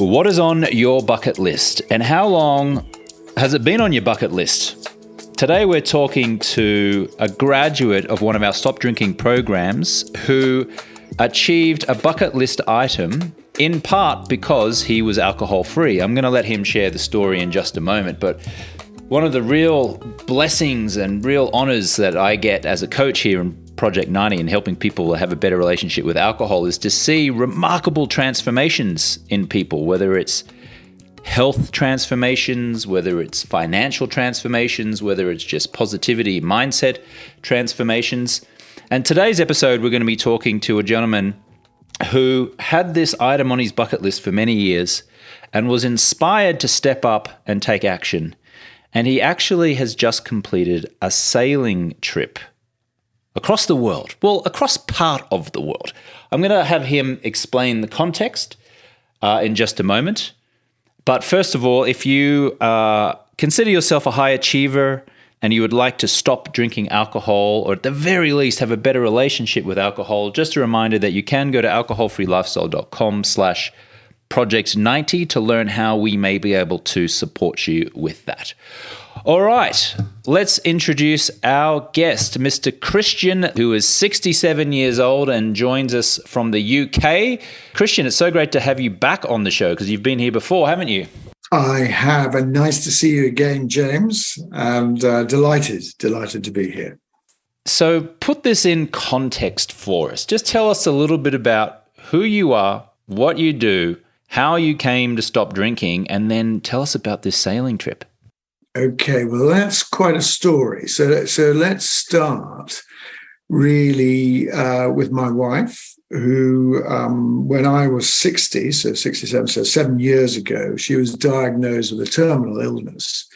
What is on your bucket list and how long has it been on your bucket list? Today we're talking to a graduate of one of our Stop Drinking programs who achieved a bucket list item in part because he was alcohol free. I'm going to let him share the story in just a moment, but one of the real blessings and real honors that I get as a coach here in Project 90 and helping people have a better relationship with alcohol is to see remarkable transformations in people, whether it's health transformations, whether it's financial transformations, whether it's just positivity, mindset transformations. And today's episode, we're going to be talking to a gentleman who had this item on his bucket list for many years and was inspired to step up and take action. And he actually has just completed a sailing trip across the world. Well, across part of the world. I'm going to have him explain the context in just a moment. But first of all, if you consider yourself a high achiever and you would like to stop drinking alcohol, or at the very least have a better relationship with alcohol, just a reminder that you can go to alcoholfreelifestyle.com/project90 to learn how we may be able to support you with that. All right, let's introduce our guest, Mr. Christian, who is 67 years old and joins us from the UK. Christian, it's so great to have you back on the show because you've been here before, haven't you? I have, and nice to see you again, James, and delighted to be here. So put this in context for us. Just tell us a little bit about who you are, what you do, how you came to stop drinking, and then tell us about this sailing trip. Okay, well, that's quite a story. So let's start really with my wife, who, when I was 60, so 67, so 7 years ago, she was diagnosed with a terminal illness.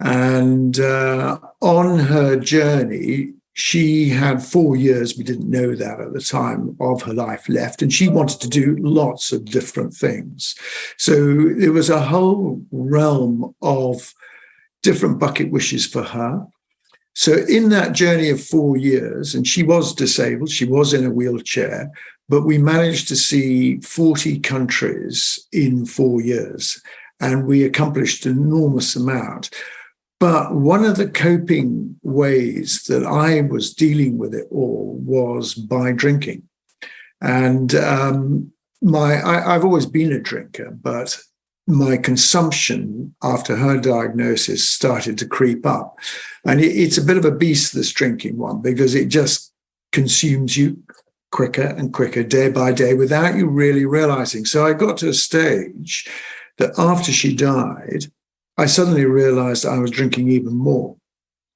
And on her journey, she had 4 years, we didn't know that at the time, of her life left, and she wanted to do lots of different things. So there was a whole realm of different bucket wishes for her. So in that journey of 4 years, and she was disabled, she was in a wheelchair, but we managed to see 40 countries in 4 years, and we accomplished an enormous amount. But one of the coping ways that I was dealing with it all was by drinking. And I've always been a drinker, but my consumption after her diagnosis started to creep up. And it's a bit of a beast, this drinking one, because it just consumes you quicker and quicker day by day without you really realizing. So I got to a stage that after she died, I suddenly realized I was drinking even more.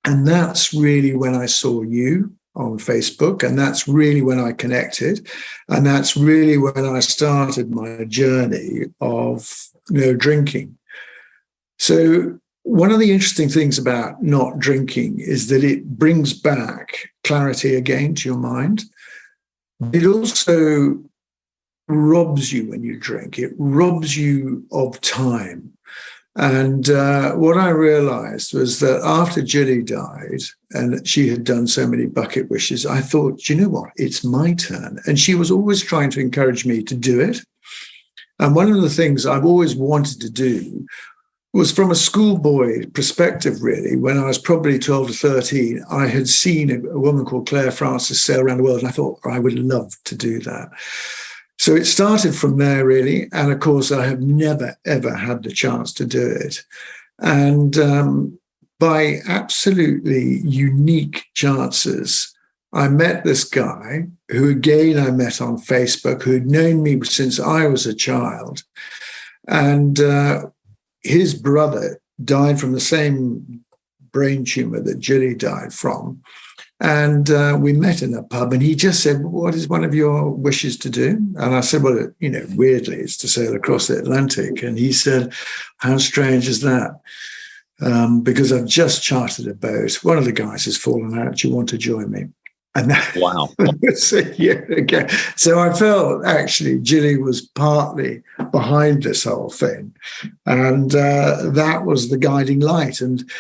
And that's really when I saw you on Facebook, and that's really when I connected. And that's really when I started my journey of no drinking. So one of the interesting things about not drinking is that it brings back clarity again to your mind. It also robs you when you drink. It robs you of time. And what I realized was that after Jilly died and she had done so many bucket wishes, I thought, you know what, it's my turn. And she was always trying to encourage me to do it. And one of the things I've always wanted to do was from a schoolboy perspective, really. When I was probably 12 to 13, I had seen a woman called Claire Francis sail around the world, and I thought, I would love to do that. So it started from there, really. And of course, I have never, ever had the chance to do it. And by absolutely unique chances, I met this guy who, again, I met on Facebook, who'd known me since I was a child. And his brother died from the same brain tumor that Jilly died from. And we met in a pub, and he just said, what is one of your wishes to do? And I said, well, weirdly, it's to sail across the Atlantic. And he said, how strange is that? Because I've just chartered a boat. One of the guys has fallen out. Do you want to join me? And that Wow. was a year ago. So I felt actually Jilly was partly behind this whole thing. And that was the guiding light. And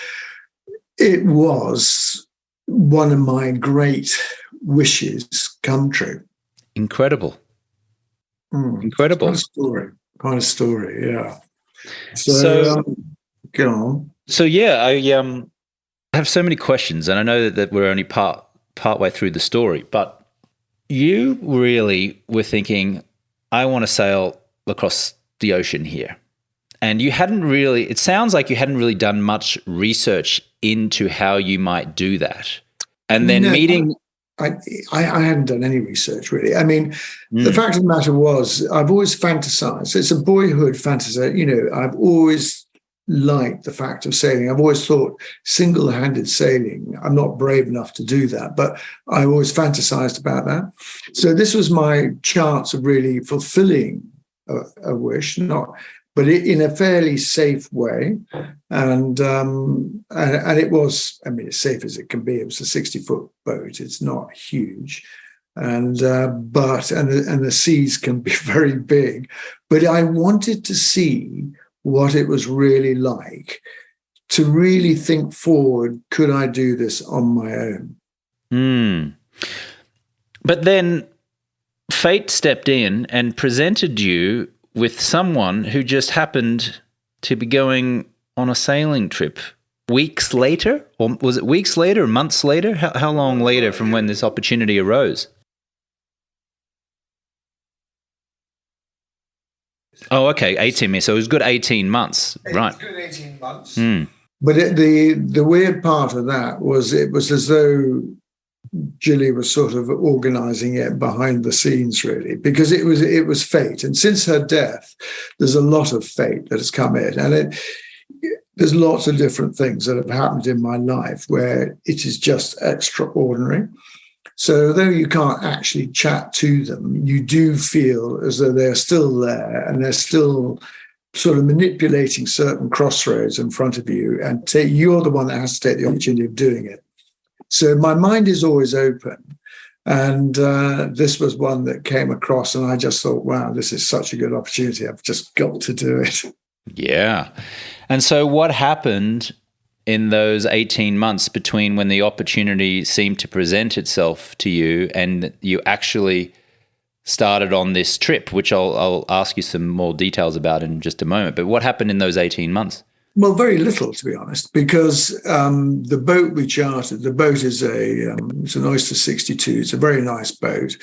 it was one of my great wishes come true. Incredible. Incredible. What a story. Quite a story, yeah. So, Go on. so yeah, I have so many questions, and I know that we're only part way through the story, but you really were thinking, I want to sail across the ocean here. And you hadn't really, it sounds like you hadn't really done much research into how you might do that. And then meeting. I hadn't done any research, really. I mean, the fact of the matter was, I've always fantasized. It's a boyhood fantasy. You know, I've always liked the fact of sailing. I've always thought single-handed sailing, I'm not brave enough to do that, but I always fantasized about that. So this was my chance of really fulfilling a wish, but in a fairly safe way. And it was, I mean, as safe as it can be. It was a 60-foot boat. It's not huge. And the seas can be very big. But I wanted to see what it was really like, to really think forward, could I do this on my own? But then fate stepped in and presented you with someone who just happened to be going on a sailing trip weeks later, or was it weeks later, months later? How long later from when this opportunity arose? Oh, okay, 18 months. So it was good 18 months, right? Good 18 months. But the weird part of that was it was as though Gilly was sort of organising it behind the scenes, really, because it was fate. And since her death, there's a lot of fate that has come in, and there's lots of different things that have happened in my life where it is just extraordinary. So though you can't actually chat to them, you do feel as though they're still there and they're still sort of manipulating certain crossroads in front of you, and you're the one that has to take the opportunity of doing it. So my mind is always open. And this was one that came across, and I just thought, wow, this is such a good opportunity. I've just got to do it. Yeah. And so what happened in those 18 months between when the opportunity seemed to present itself to you and you actually started on this trip, which I'll ask you some more details about in just a moment. But what happened in those 18 months? Well, very little, to be honest, because the boat we chartered, the boat is it's an Oyster 62. It's a very nice boat,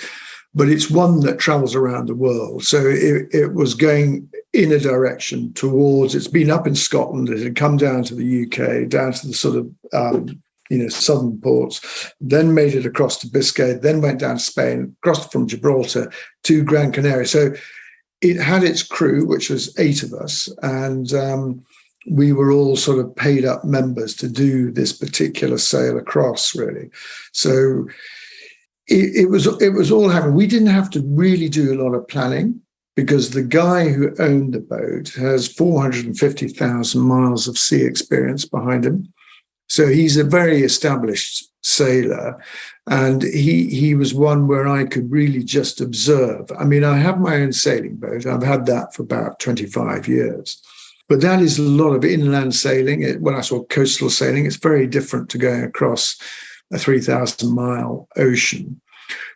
but it's one that travels around the world. So it was going in a direction towards, it's been up in Scotland, it had come down to the UK, down to the sort of, southern ports, then made it across to Biscay, then went down to Spain, crossed from Gibraltar to Gran Canaria. So it had its crew, which was 8 of us, and we were all sort of paid up members to do this particular sail across, really. So it was all happening. We didn't have to really do a lot of planning because the guy who owned the boat has 450,000 miles of sea experience behind him. So he's a very established sailor, and he was one where I could really just observe. I mean, I have my own sailing boat. I've had that for about 25 years. But that is a lot of inland sailing. When I saw coastal sailing, it's very different to going across a 3,000-mile ocean.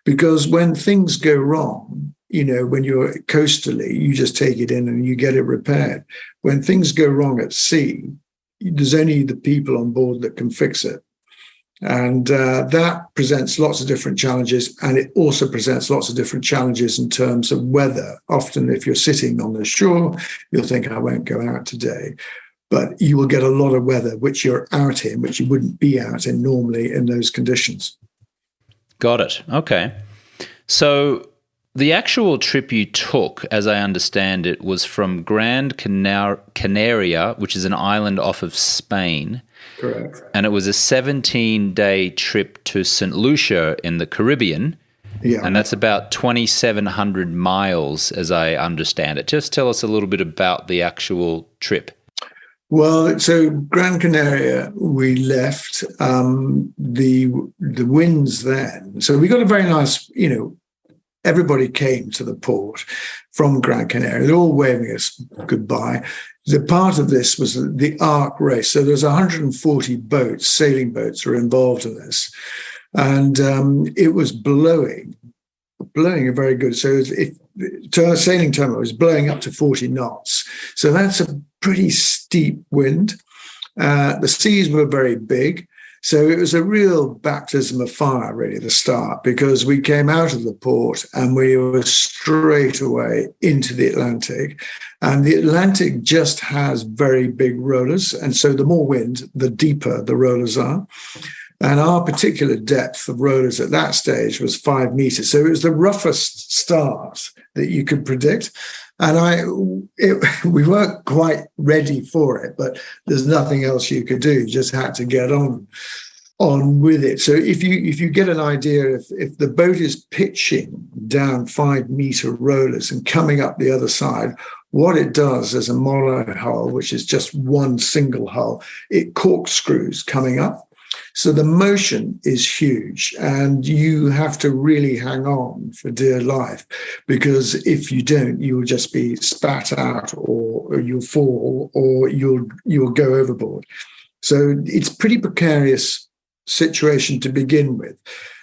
Because when things go wrong, when you're coastally, you just take it in and you get it repaired. When things go wrong at sea, there's only the people on board that can fix it. And that presents lots of different challenges. And it also presents lots of different challenges in terms of weather. Often, if you're sitting on the shore, you'll think, I won't go out today. But you will get a lot of weather, which you're out in, which you wouldn't be out in normally in those conditions. Got it. Okay. So the actual trip you took, as I understand it, was from Gran Canaria, which is an island off of Spain. Correct. And it was a 17-day trip to St. Lucia in the Caribbean. Yeah. And that's about 2,700 miles, as I understand it. Just tell us a little bit about the actual trip. Well, so Gran Canaria, we left the winds then. So we got a very nice, everybody came to the port from Gran Canaria. They're all waving us goodbye. The part of this was the Ark race. So there's 140 boats, sailing boats were involved in this. And it was blowing very good. So sailing terminal is blowing up to 40 knots. So that's a pretty steep wind. The seas were very big. So it was a real baptism of fire, really, at the start, because we came out of the port and we were straight away into the Atlantic. And the Atlantic just has very big rollers. And so the more wind, the deeper the rollers are. And our particular depth of rollers at that stage was 5 meters. So it was the roughest start that you could predict. And we weren't quite ready for it, but there's nothing else you could do. You just had to get on with it. So if you get an idea, if the boat is pitching down 5 meter rollers and coming up the other side, what it does as a mono hull, which is just one single hull, it corkscrews coming up. So the motion is huge, and you have to really hang on for dear life, because if you don't, you'll just be spat out, or you'll fall, or you'll go overboard. So it's a pretty precarious situation to begin with.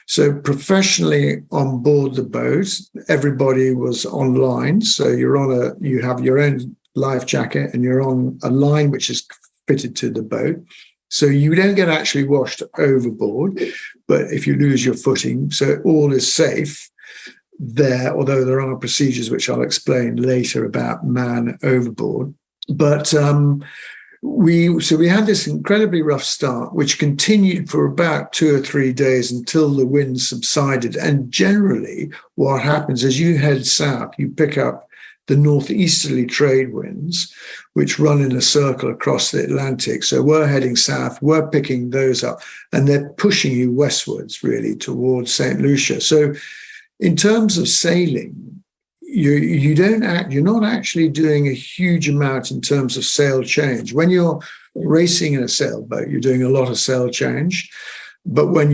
So professionally on board the boat, everybody was online. So you have your own life jacket, and you're on a line which is fitted to the boat. So you don't get actually washed overboard, but if you lose your footing, so all is safe there, although there are procedures which I'll explain later about man overboard. But we had this incredibly rough start, which continued for about 2 or 3 days until the wind subsided. And generally what happens is you head south, you pick up the northeasterly trade winds, which run in a circle across the Atlantic. So we're heading south, we're picking those up, and they're pushing you westwards, really, towards St. Lucia. So in terms of sailing, you're not actually doing a huge amount in terms of sail change. When you're racing in a sailboat, you're doing a lot of sail change. But when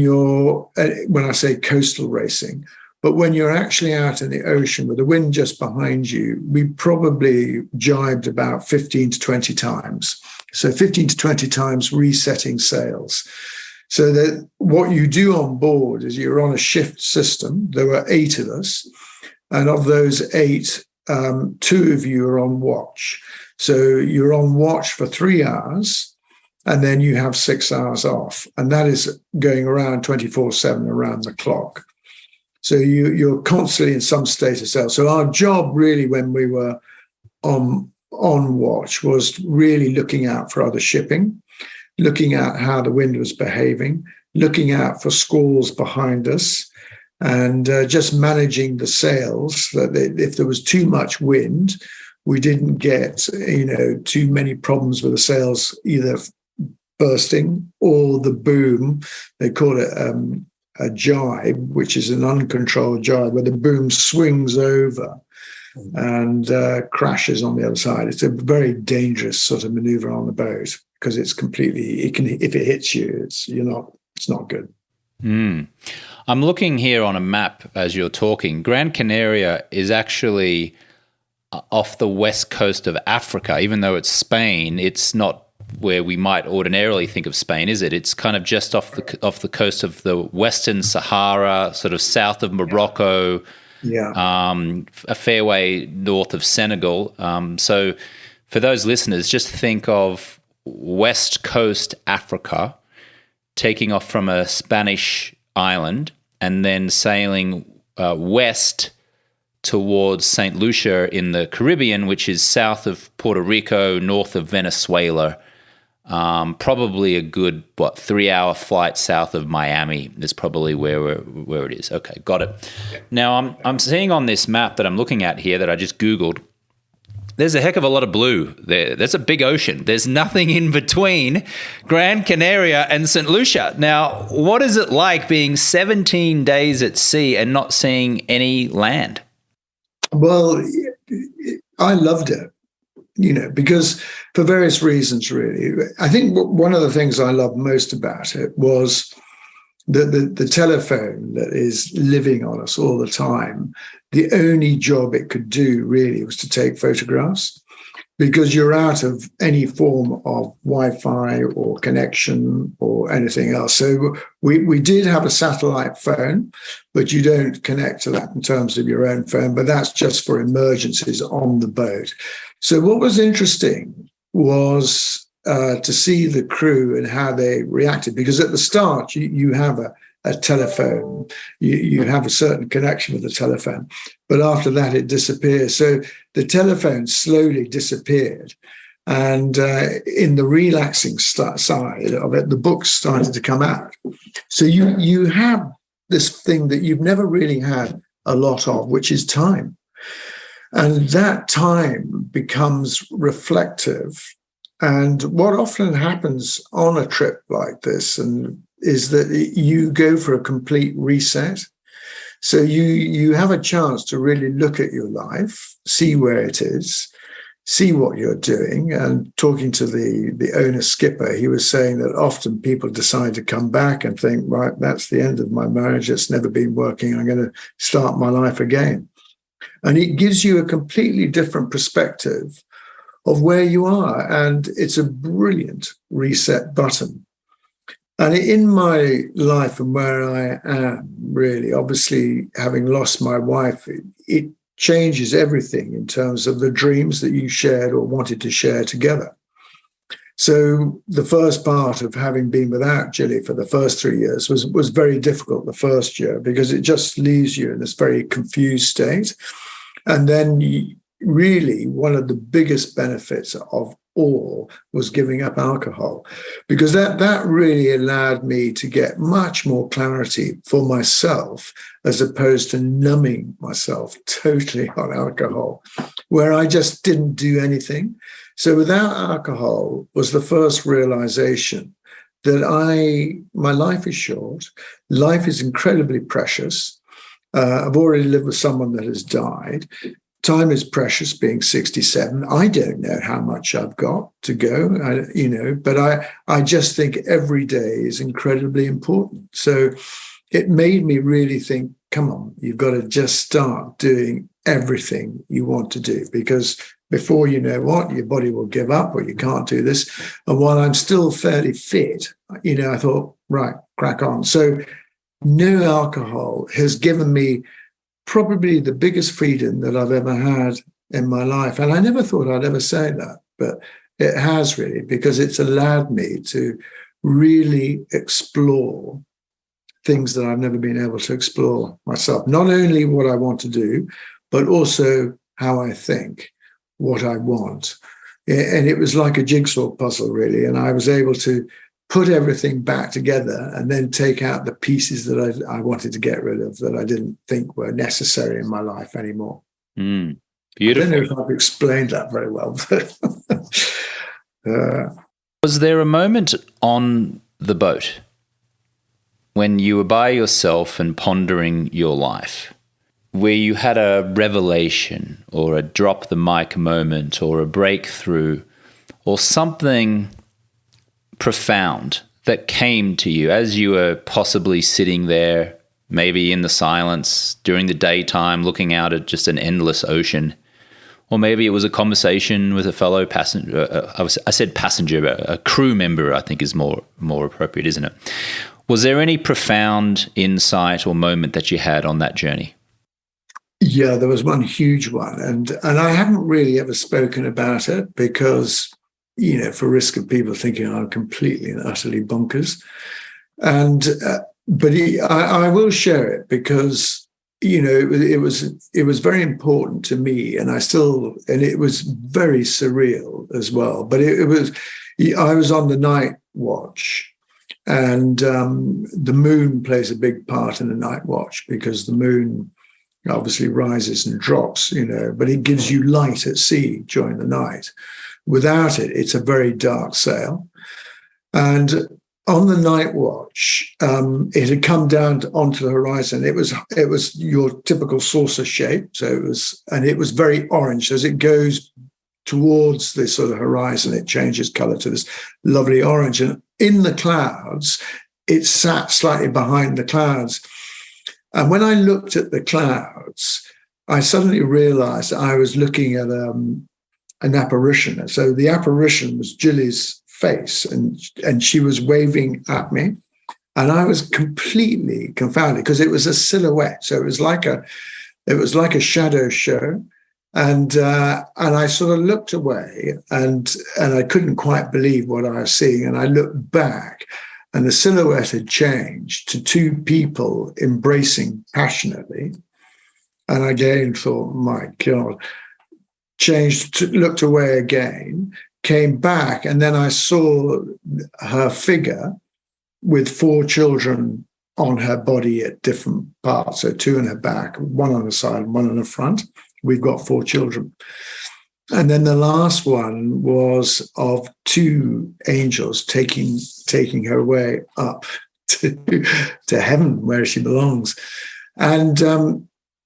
I say coastal racing, but when you're actually out in the ocean with the wind just behind you, we probably jibed about 15 to 20 times. So 15 to 20 times resetting sails. So that what you do on board is you're on a shift system. There were 8 of us. And of those 8, 2 of you are on watch. So you're on watch for 3 hours, and then you have 6 hours off. And that is going around 24/7 around the clock. So you're constantly in some state of sail. So our job really when we were on watch was really looking out for other shipping, looking at how the wind was behaving, looking out for squalls behind us, and just managing the sails, that if there was too much wind, we didn't get too many problems with the sails either bursting or the boom. They call it a jibe, which is an uncontrolled jibe, where the boom swings over and crashes on the other side. It's a very dangerous sort of maneuver on the boat, because it's if it hits you, it's not good. I'm looking here on a map as you're talking. Gran Canaria is actually off the west coast of Africa. Even though it's Spain, it's not where we might ordinarily think of Spain, is it? It's kind of just off the coast of the Western Sahara, sort of south of Morocco, a fair way north of Senegal. So for those listeners, just think of West Coast Africa, taking off from a Spanish island and then sailing west towards St. Lucia in the Caribbean, which is south of Puerto Rico, north of Venezuela. Probably a good 3-hour flight south of Miami is probably where it is. Okay, got it. Now I'm seeing on this map that I'm looking at here that I just Googled, there's a heck of a lot of blue there. That's a big ocean. There's nothing in between Gran Canaria and St. Lucia. Now, what is it like being 17 days at sea and not seeing any land? Well, I loved it. Because for various reasons, really. I think one of the things I loved most about it was the telephone that is living on us all the time. The only job it could do really was to take photographs. because you're out of any form of Wi-Fi or connection or anything else. So we did have a satellite phone, but you don't connect to that in terms of your own phone, but that's just for emergencies on the boat. So what was interesting was to see the crew and how they reacted, because at the start you have a telephone, you have a certain connection with the telephone, but after that it disappears. So the telephone slowly disappeared, and in the relaxing side of it, the books started to come out. So you have this thing that you've never really had a lot of, which is time. And that time becomes reflective. And what often happens on a trip like this is that you go for a complete reset. So you have a chance to really look at your life, see where it is, see what you're doing. And talking to the owner skipper, he was saying that often people decide to come back and think, right, that's the end of my marriage. It's never been working. I'm going to start my life again. And it gives you a completely different perspective of where you are. And it's a brilliant reset button. And in my life and where I am, really, obviously, having lost my wife, it changes everything in terms of the dreams that you shared or wanted to share together. So the first part of having been without Gilly for the first 3 years was very difficult the first year, because it just leaves you in this very confused state. And then really one of the biggest benefits of all was giving up alcohol, because that really allowed me to get much more clarity for myself, as opposed to numbing myself totally on alcohol, where I just didn't do anything. So without alcohol was the first realization that my life is short, life is incredibly precious. I've already lived with someone that has died. Time is precious, being 67. I don't know how much I've got to go, but I just think every day is incredibly important. So it made me really think, come on, you've got to just start doing everything you want to do, because before you know what, your body will give up, or you can't do this. And while I'm still fairly fit, I thought, right, crack on. So no alcohol has given me probably the biggest freedom that I've ever had in my life. And I never thought I'd ever say that, but it has really, because it's allowed me to really explore things that I've never been able to explore myself. Not only what I want to do, but also how I think, what I want. And it was like a jigsaw puzzle, really. And I was able to put everything back together and then take out the pieces that I wanted to get rid of, that I didn't think were necessary in my life anymore. Beautiful. I don't know if I've explained that very well. Was there a moment on the boat when you were by yourself and pondering your life, where you had a revelation or a drop the mic moment or a breakthrough or something profound that came to you as you were possibly sitting there, maybe in the silence during the daytime, looking out at just an endless ocean? Or maybe it was a conversation with a fellow passenger. I said passenger, but a crew member, I think, is more appropriate, isn't it? Was there any profound insight or moment that you had on that journey? Yeah, there was one huge one. And I haven't really ever spoken about it because, for risk of people thinking I'm completely and utterly bonkers. But I will share it because, it was very important to me, and it was very surreal as well. But I was on the night watch, and the moon plays a big part in the night watch, because the moon obviously rises and drops, but it gives you light at sea during the night. Without it, it's a very dark sail. And on the night watch, it had come down onto the horizon. It was your typical saucer shape. So it was very orange. As it goes towards the sort of horizon, it changes color to this lovely orange. And in the clouds, it sat slightly behind the clouds. And when I looked at the clouds, I suddenly realized I was looking at an apparition. So the apparition was Gilly's face, and she was waving at me. And I was completely confounded because it was a silhouette. So it was like a shadow show. And I sort of looked away and I couldn't quite believe what I was seeing. And I looked back and the silhouette had changed to two people embracing passionately. And I again thought, my God, looked away again, came back. And then I saw her figure with 4 children on her body at different parts. So 2 in her back, 1 on the side and 1 on the front. We've got 4 children. And then the last one was of 2 angels taking her way up to heaven where she belongs. And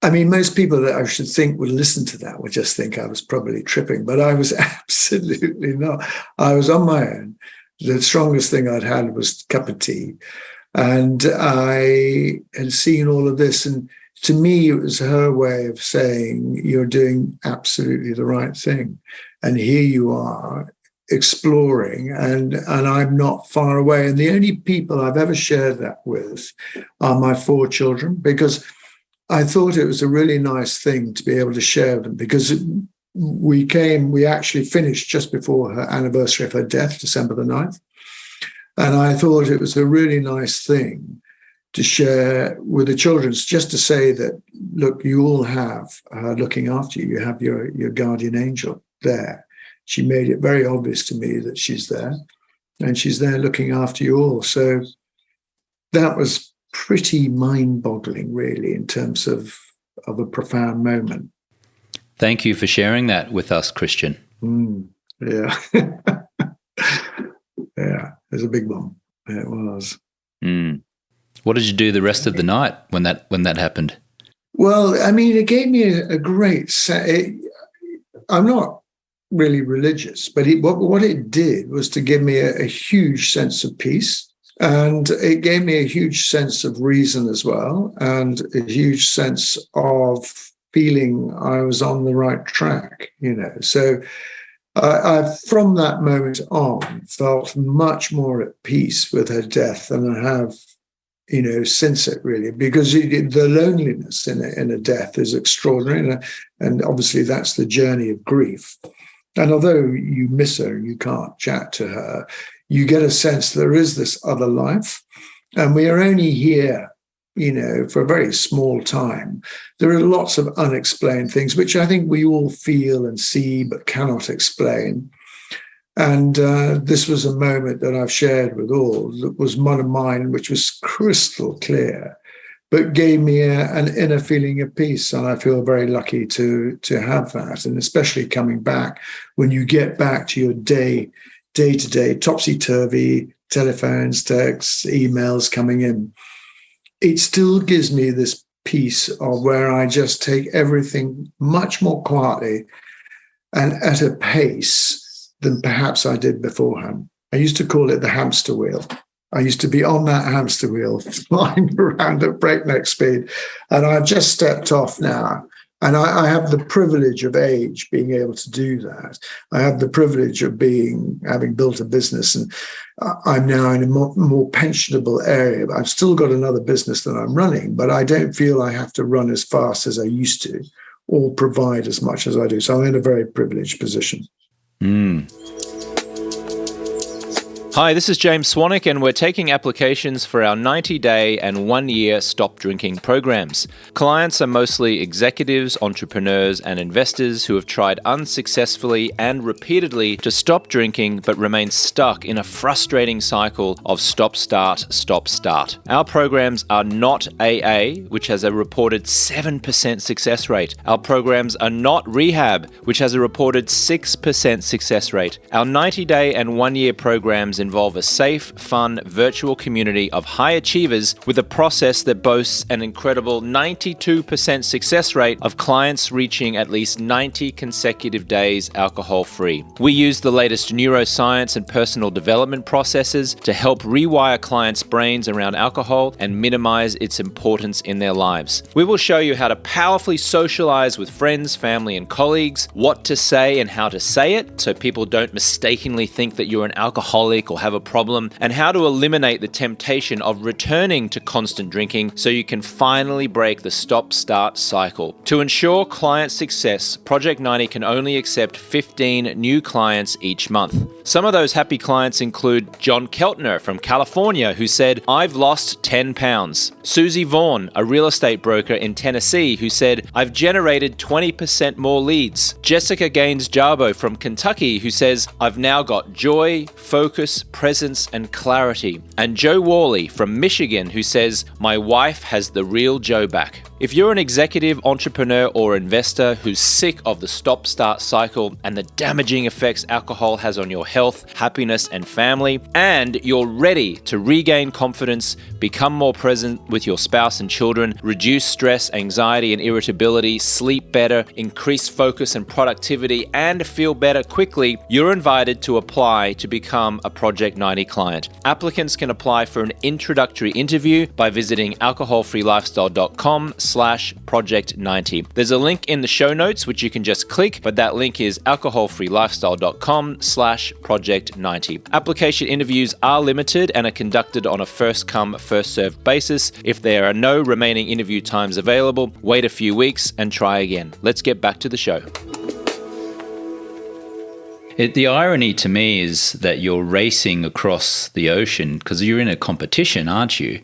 I mean, most people that I should think would listen to that would just think I was probably tripping, but I was absolutely not. I was on my own. The strongest thing I'd had was a cup of tea. And I had seen all of this. And to me, it was her way of saying, you're doing absolutely the right thing. And here you are exploring, and I'm not far away. And the only people I've ever shared that with are my 4 children, because I thought it was a really nice thing to be able to share them, because we actually finished just before her anniversary of her death, December the 9th. And I thought it was a really nice thing to share with the children, just to say that, look, you all have her looking after you. You have your guardian angel there. She made it very obvious to me that she's there, and she's there looking after you all. So that was pretty mind-boggling, really, in terms of a profound moment. Thank you for sharing that with us, Christian. Yeah. Yeah, it was a big one. It was. What did you do the rest of the night when that happened? Well, I mean, it gave me a great I'm not really religious, but what it did was to give me a huge sense of peace. And it gave me a huge sense of reason as well, and a huge sense of feeling I was on the right track, So I from that moment on, felt much more at peace with her death than I have, since it, really, because the loneliness in a death is extraordinary. And obviously that's the journey of grief. And although you miss her, you can't chat to her, you get a sense there is this other life, and we are only here, for a very small time. There are lots of unexplained things, which I think we all feel and see, but cannot explain. And this was a moment that I've shared with all, that was one of mine, which was crystal clear, but gave me an inner feeling of peace. And I feel very lucky to have that. And especially coming back, when you get back to your day-to-day, topsy-turvy, telephones, texts, emails coming in, it still gives me this piece of where I just take everything much more quietly and at a pace than perhaps I did beforehand. I used to call it the hamster wheel. I used to be on that hamster wheel, flying around at breakneck speed, and I've just stepped off now. And I have the privilege of age being able to do that. I have the privilege of having built a business, and I'm now in a more pensionable area. I've still got another business that I'm running, but I don't feel I have to run as fast as I used to or provide as much as I do. So I'm in a very privileged position. Hi, this is James Swanwick, and we're taking applications for our 90-day and 1-year stop drinking programs. Clients are mostly executives, entrepreneurs, and investors who have tried unsuccessfully and repeatedly to stop drinking but remain stuck in a frustrating cycle of stop-start, stop-start. Our programs are not AA, which has a reported 7% success rate. Our programs are not rehab, which has a reported 6% success rate. Our 90-day and 1-year programs involve a safe, fun, virtual community of high achievers with a process that boasts an incredible 92% success rate of clients reaching at least 90 consecutive days alcohol-free. We use the latest neuroscience and personal development processes to help rewire clients' brains around alcohol and minimize its importance in their lives. We will show you how to powerfully socialize with friends, family, and colleagues, what to say and how to say it so people don't mistakenly think that you're an alcoholic or have a problem, and how to eliminate the temptation of returning to constant drinking so you can finally break the stop-start cycle. To ensure client success, Project 90 can only accept 15 new clients each month. Some of those happy clients include John Keltner from California, who said, "I've lost 10 pounds." Susie Vaughn, a real estate broker in Tennessee, who said, "I've generated 20% more leads." Jessica Gaines-Jarbo from Kentucky, who says, "I've now got joy, focus, presence, and clarity." And Joe Worley from Michigan, who says, "My wife has the real Joe back." If you're an executive, entrepreneur, or investor who's sick of the stop-start cycle and the damaging effects alcohol has on your health, happiness, and family, and you're ready to regain confidence, become more present with your spouse and children, reduce stress, anxiety, and irritability, sleep better, increase focus and productivity, and feel better quickly, you're invited to apply to become a Project 90 client. Applicants can apply for an introductory interview by visiting alcoholfreelifestyle.com/project90. There's a link in the show notes which you can just click, but that link is alcoholfreelifestyle.com/project90. Application interviews are limited and are conducted on a first-come, first-served basis. If there are no remaining interview times available, wait a few weeks and try again. Let's get back to the show. The irony to me is that you're racing across the ocean because you're in a competition, aren't you?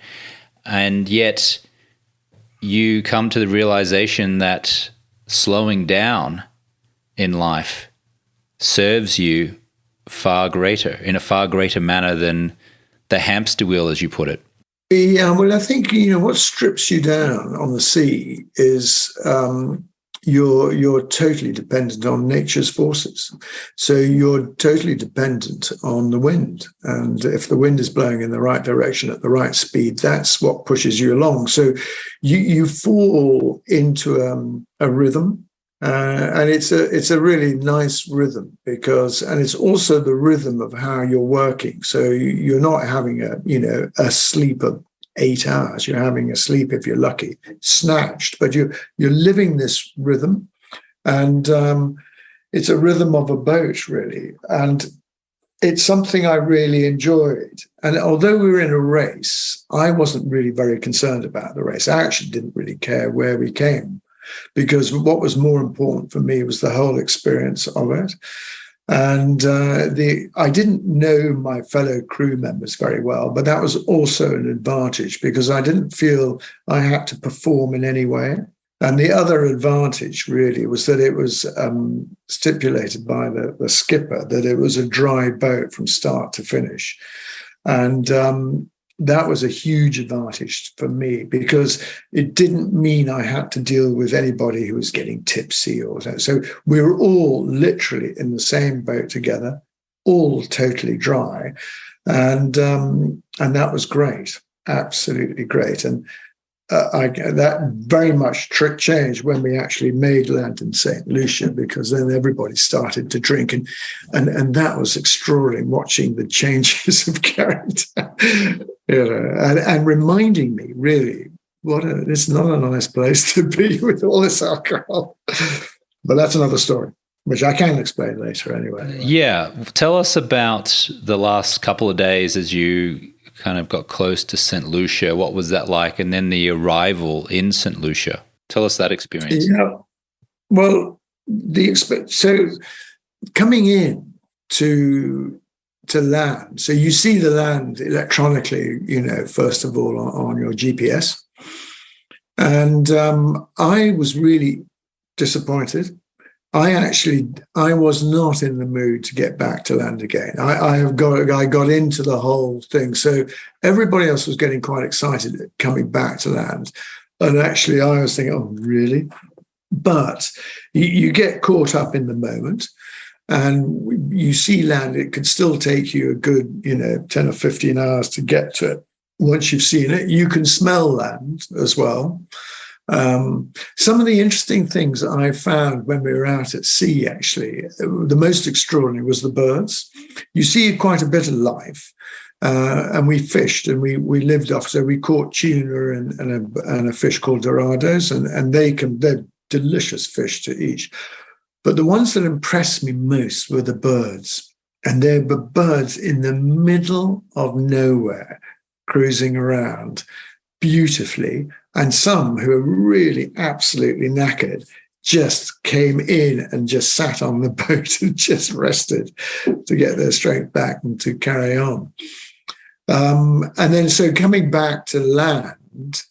And yet you come to the realization that slowing down in life serves you in a far greater manner than the hamster wheel, as you put it. Yeah, well, I think, what strips you down on the sea is you're totally dependent on nature's forces. So you're totally dependent on the wind. And if the wind is blowing in the right direction at the right speed, that's what pushes you along. So you fall into a rhythm. And it's a really nice rhythm and it's also the rhythm of how you're working. So you're not having a sleep of 8 hours. You're having a sleep, if you're lucky, snatched, but you're living this rhythm, and it's a rhythm of a boat, really. And it's something I really enjoyed. And although we were in a race, I wasn't really very concerned about the race. I actually didn't really care where we came, because what was more important for me was the whole experience of it. And I didn't know my fellow crew members very well, but that was also an advantage because I didn't feel I had to perform in any way. And the other advantage really was that it was stipulated by the skipper that it was a dry boat from start to finish. And that was a huge advantage for me because it didn't mean I had to deal with anybody who was getting tipsy or so. So we were all literally in the same boat together, all totally dry. And that was great, absolutely great. And that very much changed when we actually made land in St. Lucia, because then everybody started to drink, and that was extraordinary, watching the changes of character, and reminding me really it's not a nice place to be with all this alcohol. But that's another story, which I can explain later anyway. Yeah, tell us about the last couple of days as you kind of got close to St. Lucia. What was that like? And then the arrival in St. Lucia. Tell us that experience. Yeah. Well, so coming in to land, so you see the land electronically, first of all on your GPS. And I was really disappointed. I was not in the mood to get back to land again. I got into the whole thing. So everybody else was getting quite excited at coming back to land. And actually I was thinking, oh, really? But you get caught up in the moment. And you see land, it could still take you a good, 10 or 15 hours to get to it. Once you've seen it, you can smell land as well. Some of the interesting things I found when we were out at sea, actually, the most extraordinary was the birds. You see quite a bit of life. And we fished and we lived off. So we caught tuna and a fish called dorados, and they're delicious fish to eat. But the ones that impressed me most were the birds. And they were birds in the middle of nowhere, cruising around beautifully. And some who are really absolutely knackered just came in and just sat on the boat and just rested to get their strength back and to carry on. And then so coming back to land,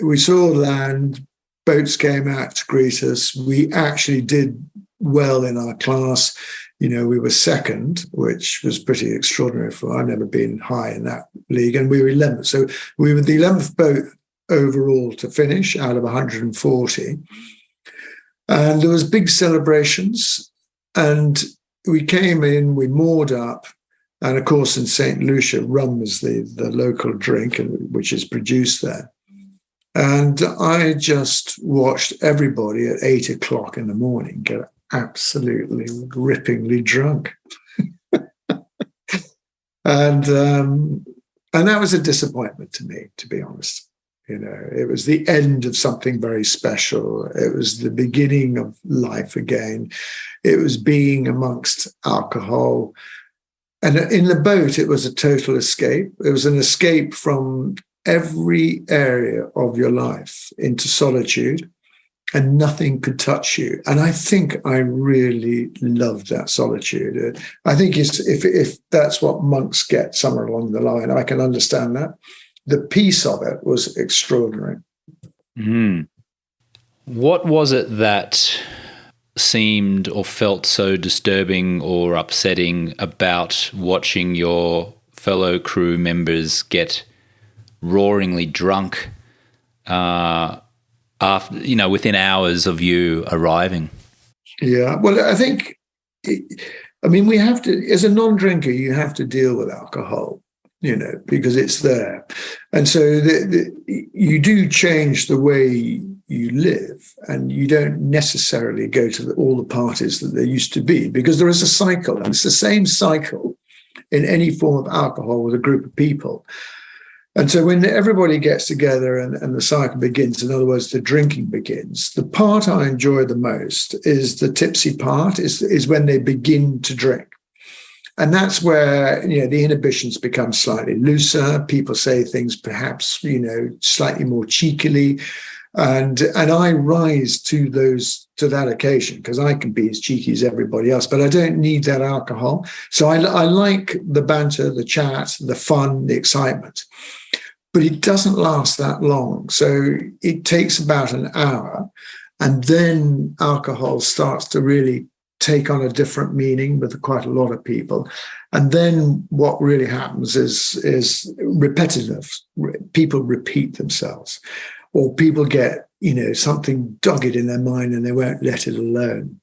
we saw land, boats came out to greet us. We actually did well in our class. We were second, which was pretty extraordinary I've never been high in that league. And we were 11th. So we were the 11th boat overall to finish out of 140. And there was big celebrations. And we came in, we moored up. And of course, in St. Lucia, rum is the local drink, which is produced there. And I just watched everybody at 8 o'clock in the morning get absolutely rippingly drunk. And that was a disappointment to me, to be honest. It was the end of something very special. It was the beginning of life again. It was being amongst alcohol. And in the boat, it was a total escape. It was an escape from every area of your life into solitude, and nothing could touch you. And I think I really loved that solitude. I think if that's what monks get somewhere along the line, I can understand that. The peace of it was extraordinary. Mm. What was it that seemed or felt so disturbing or upsetting about watching your fellow crew members get roaringly drunk after, within hours of you arriving? Yeah, well, I think, we have to, as a non-drinker, you have to deal with alcohol, because it's there. And so you do change the way you live, and you don't necessarily go to all the parties that there used to be, because there is a cycle, and it's the same cycle in any form of alcohol with a group of people. And so when everybody gets together and the cycle begins, in other words, the drinking begins, the part I enjoy the most is the tipsy part, is when they begin to drink. And that's where, the inhibitions become slightly looser. People say things perhaps, slightly more cheekily. And I rise to that occasion, because I can be as cheeky as everybody else, but I don't need that alcohol. So I like the banter, the chat, the fun, the excitement. But it doesn't last that long. So it takes about an hour, and then alcohol starts to really take on a different meaning with quite a lot of people. And then what really happens is repetitive. People repeat themselves, or people get, something dogged in their mind and they won't let it alone.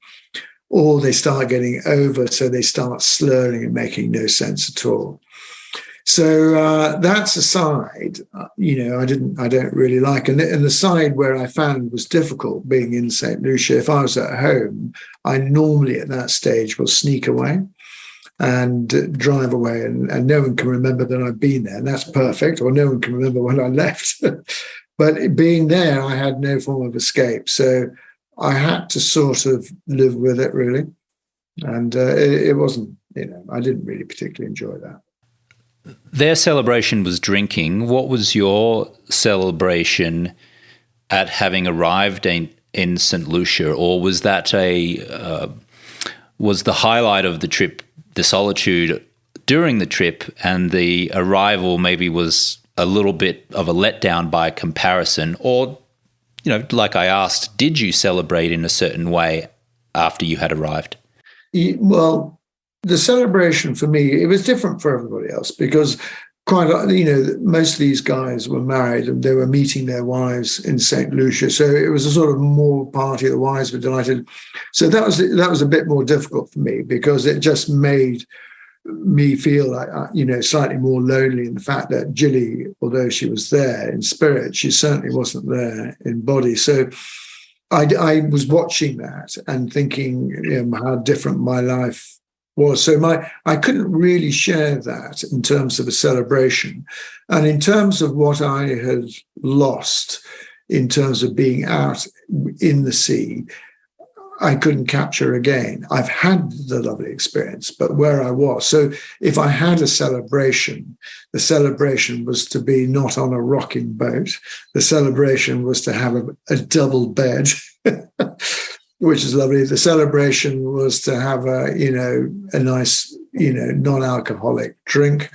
Or they start getting over, so they start slurring and making no sense at all. So that's a side, I don't really like. And the side where I found was difficult being in St. Lucia, if I was at home, I normally at that stage will sneak away and drive away, and no one can remember that I've been there. And that's perfect, or no one can remember when I left. But being there, I had no form of escape. So I had to sort of live with it, really. And it wasn't, I didn't really particularly enjoy that. Their celebration was drinking. What was your celebration at having arrived in St. Lucia? Or was that was the highlight of the trip the solitude during the trip, and the arrival maybe was a little bit of a letdown by comparison? Or, like I asked, did you celebrate in a certain way after you had arrived? Well, the celebration for me, it was different for everybody else, because most of these guys were married and they were meeting their wives in St. Lucia. So it was a sort of more party. The wives were delighted. So that was a bit more difficult for me because it just made me feel like, slightly more lonely in the fact that Jilly, although she was there in spirit, she certainly wasn't there in body. So I was watching that and thinking how different my life was. So I couldn't really share that in terms of a celebration. And in terms of what I had lost in terms of being out in the sea, I couldn't capture again. I've had the lovely experience, but where I was. So if I had a celebration, the celebration was to be not on a rocking boat. The celebration was to have a double bed, which is lovely. The celebration was to have a nice, non-alcoholic drink.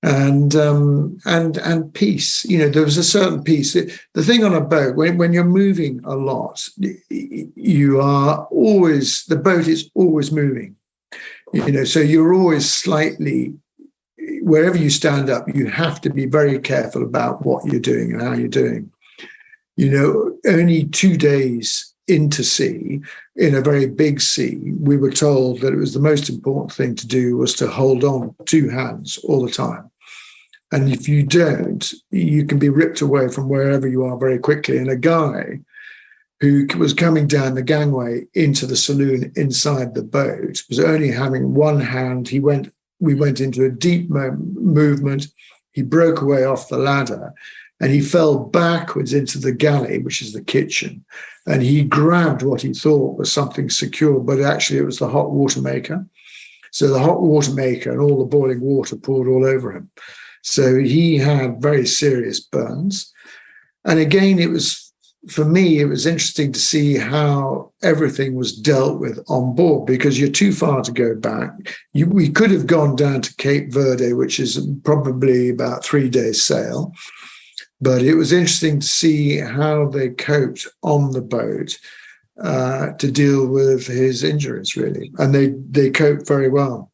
And peace. There was a certain peace. The thing on a boat, when you're moving a lot, the boat is always moving. So you're always slightly, wherever you stand up, you have to be very careful about what you're doing and how you're doing. Only 2 days into sea, in a very big sea, we were told that it was the most important thing to do was to hold on 2 hands all the time. And if you don't, you can be ripped away from wherever you are very quickly. And a guy who was coming down the gangway into the saloon inside the boat was only having one hand. We went into a deep movement. He broke away off the ladder and he fell backwards into the galley, which is the kitchen. And he grabbed what he thought was something secure, but actually it was the hot water maker. So the hot water maker and all the boiling water poured all over him. So he had very serious burns. And again, for me, it was interesting to see how everything was dealt with on board because you're too far to go back. We could have gone down to Cape Verde, which is probably about 3 days sail. But it was interesting to see how they coped on the boat to deal with his injuries, really. And they coped very well.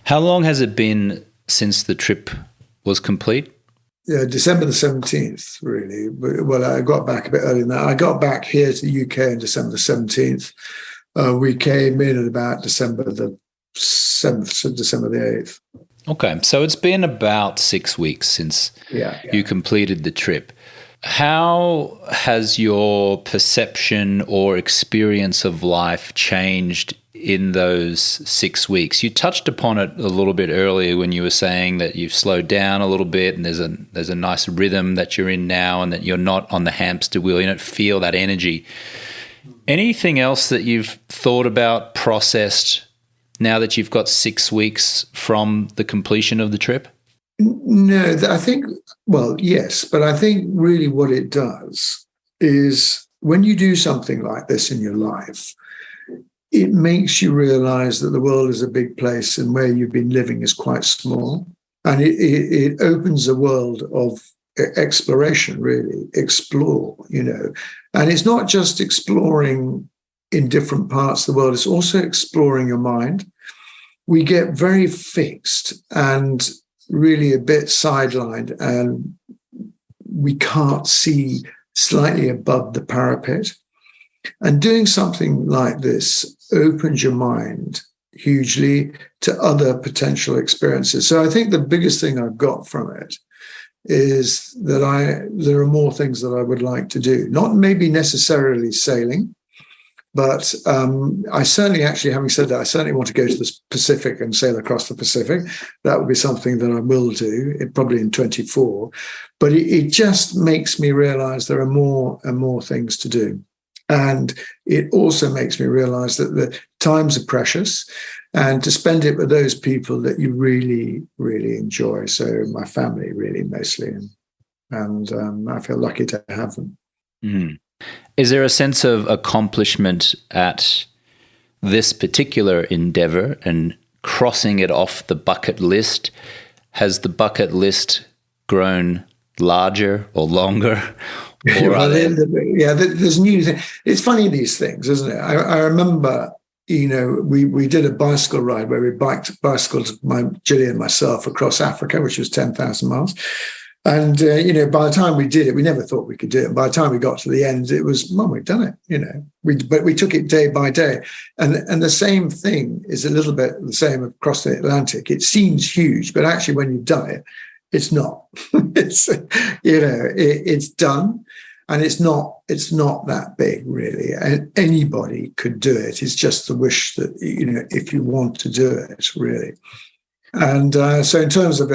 How long has it been since the trip was complete? Yeah, December the 17th, really. Well, I got back a bit earlier than that. I got back here to the UK on December the 17th. We came in at about December the 7th, so December the 8th. Okay, so it's been about 6 weeks since you completed the trip. How has your perception or experience of life changed in those 6 weeks? You touched upon it a little bit earlier when you were saying that you've slowed down a little bit and there's a nice rhythm that you're in now and that you're not on the hamster wheel. You don't feel that energy. Anything else that you've thought about, processed, now that you've got 6 weeks from the completion of the trip? No, I think, well, yes, but I think really what it does is when you do something like this in your life, it makes you realize that the world is a big place and where you've been living is quite small. And it opens a world of exploration, really, explore, And it's not just exploring in different parts of the world, it's also exploring your mind. We get very fixed and really a bit sidelined, and we can't see slightly above the parapet. And doing something like this opens your mind hugely to other potential experiences. So I think the biggest thing I've got from it is that there are more things that I would like to do, not maybe necessarily sailing, but I certainly, actually, having said that, I certainly want to go to the Pacific and sail across the Pacific. That would be something that I will do, probably in 24. But it just makes me realize there are more and more things to do. And it also makes me realize that the times are precious and to spend it with those people that you really, really enjoy. So my family, really, mostly. And I feel lucky to have them. Mm. Is there a sense of accomplishment at this particular endeavor and crossing it off the bucket list? Has the bucket list grown larger or longer? There's new things. It's funny, these things, isn't it? I remember we did a bicycle ride where we bicycled Gillian and myself across Africa, which was 10,000 miles. And, by the time we did it, we never thought we could do it. And by the time we got to the end, it was, Mum, we've done it, But we took it day by day. And the same thing is a little bit the same across the Atlantic. It seems huge, but actually when you've done it, it's not. It's done. And it's not that big, really. And anybody could do it. It's just the wish that, if you want to do it, really. And so in terms of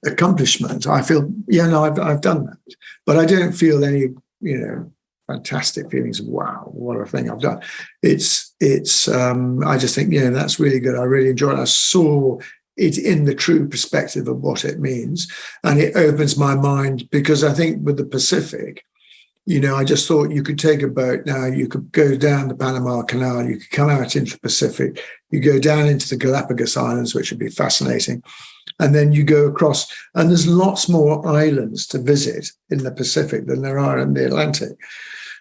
accomplishment, I feel, I've done that. But I don't feel any, fantastic feelings of, wow, what a thing I've done. It's I just think, that's really good. I really enjoyed it. I saw it in the true perspective of what it means. And it opens my mind because I think with the Pacific, I just thought you could take a boat now, you could go down the Panama Canal, you could come out into the Pacific, you go down into the Galapagos Islands, which would be fascinating. And then you go across, and there's lots more islands to visit in the Pacific than there are in the Atlantic.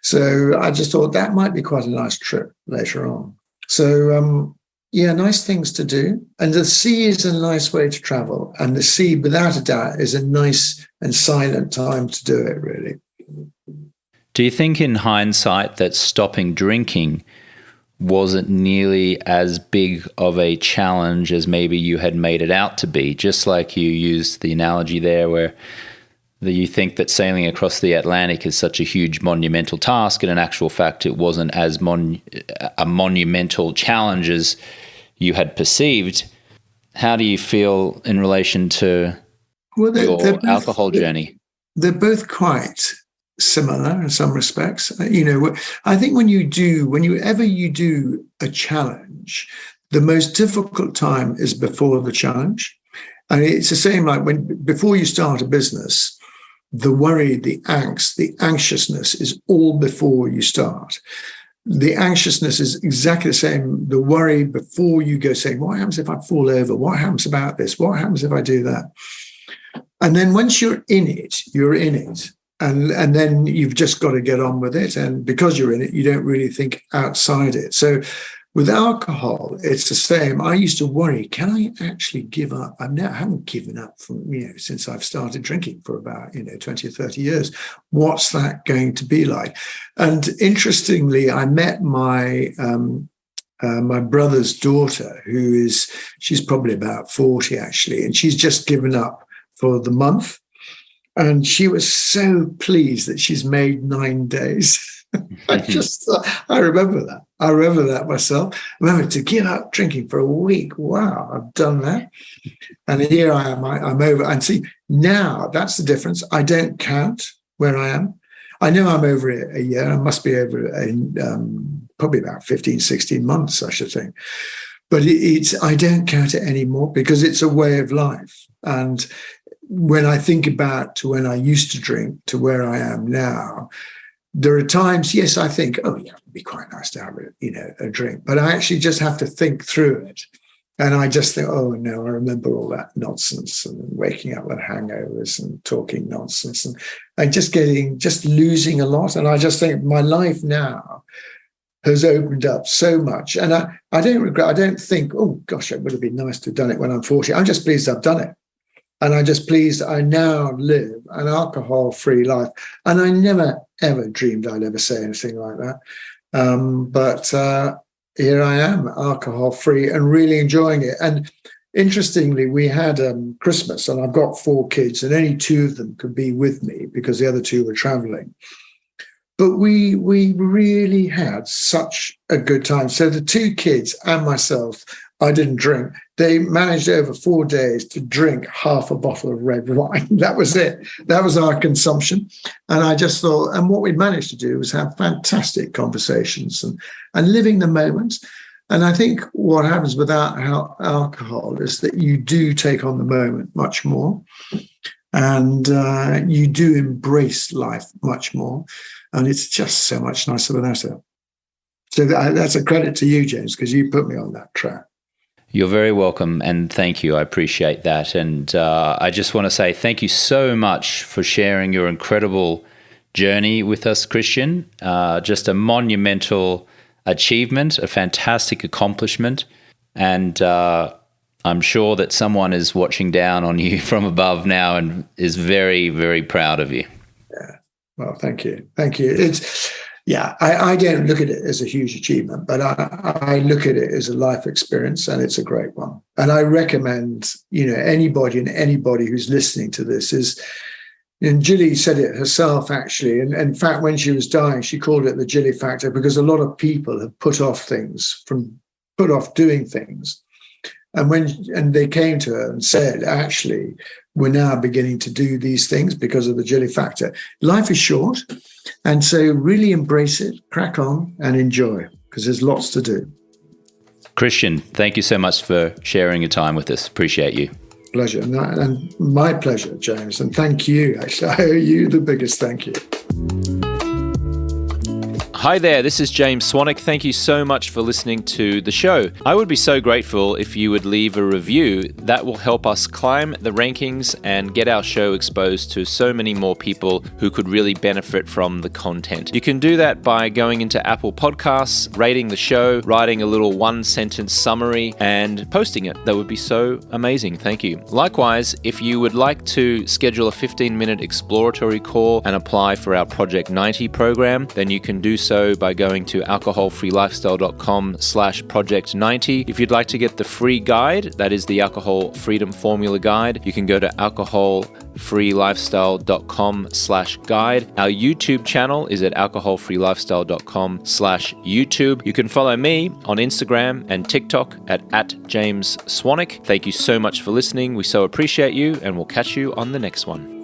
So I just thought that might be quite a nice trip later on. So, nice things to do. And the sea is a nice way to travel. And the sea, without a doubt, is a nice and silent time to do it, really. Do you think in hindsight that stopping drinking wasn't nearly as big of a challenge as maybe you had made it out to be? Just like you used the analogy there where you think that sailing across the Atlantic is such a huge monumental task, and in actual fact it wasn't as a monumental challenge as you had perceived. How do you feel in relation to your alcohol journey? They're both quite similar in some respects. I think whenever you do a challenge, the most difficult time is before the challenge. And it's the same like before you start a business, the worry, the angst, the anxiousness is all before you start. The anxiousness is exactly the same. The worry before you go saying, what happens if I fall over? What happens about this? What happens if I do that? And then once you're in it, you're in it. And then you've just got to get on with it. And because you're in it, you don't really think outside it. So with alcohol, it's the same. I used to worry, can I actually give up? I haven't given up since I've started drinking for about, 20 or 30 years. What's that going to be like? And interestingly, I met my brother's daughter, she's probably about 40 actually, and she's just given up for the month. And she was so pleased that she's made 9 days. I remember that. I remember that myself. I remember to give up drinking for a week. Wow, I've done that. And here I am. I'm over. And see, now that's the difference. I don't count where I am. I know I'm over a year. I must be over probably about 15, 16 months, I should think. But I don't count it anymore because it's a way of life. And when I think about to when I used to drink to where I am now, there are times, yes, I think, oh yeah, it'd be quite nice to have a drink, but I actually just have to think through it. And I just think, oh no, I remember all that nonsense and waking up with hangovers and talking nonsense and just losing a lot. And I just think my life now has opened up so much. And I don't regret, I don't think, oh gosh, it would have been nice to have done it when I'm 40. I'm just pleased I've done it. And I'm just pleased I now live an alcohol-free life. And I never, ever dreamed I'd ever say anything like that. But here I am, alcohol-free and really enjoying it. And interestingly, we had Christmas, and I've got 4 kids, and only 2 of them could be with me because the other 2 were traveling. But we really had such a good time. So the 2 kids and myself, I didn't drink. They managed over 4 days to drink half a bottle of red wine. That was it. That was our consumption. And I just thought, and what we managed to do was have fantastic conversations and living the moment. And I think what happens without alcohol is that you do take on the moment much more. And you do embrace life much more. And it's just so much nicer without it. So that's a credit to you, James, because you put me on that track. You're very welcome, and thank you. I appreciate that. And I just want to say thank you so much for sharing your incredible journey with us, Christian. Just a monumental achievement, a fantastic accomplishment. And I'm sure that someone is watching down on you from above now and is very, very proud of you. Yeah. Well, thank you. Thank you. I don't look at it as a huge achievement, but I look at it as a life experience, and it's a great one. And I recommend, anybody who's listening to this is, and Jilly said it herself, actually. And in fact, when she was dying, she called it the Jilly factor, because a lot of people have put off doing things. And they came to her and said, actually, we're now beginning to do these things because of the Jilly factor. Life is short. And so really embrace it, crack on and enjoy, because there's lots to do. Christian, thank you so much for sharing your time with us. Appreciate you. Pleasure. And my pleasure, James. And thank you. Actually, I owe you the biggest thank you. Hi there, this is James Swanwick. Thank you so much for listening to the show. I would be so grateful if you would leave a review. That will help us climb the rankings and get our show exposed to so many more people who could really benefit from the content. You can do that by going into Apple Podcasts, rating the show, writing a little one-sentence summary, and posting it. That would be so amazing. Thank you. Likewise, if you would like to schedule a 15-minute exploratory call and apply for our Project 90 program, then you can do so by going to alcoholfreelifestyle.com/project90. If you'd like to get the free guide, that is the Alcohol Freedom Formula Guide, you can go to alcoholfreelifestyle.com/guide. Our YouTube channel is at alcoholfreelifestyle.com/YouTube. You can follow me on Instagram and TikTok at James Swanwick. Thank you so much for listening. We so appreciate you, and we'll catch you on the next one.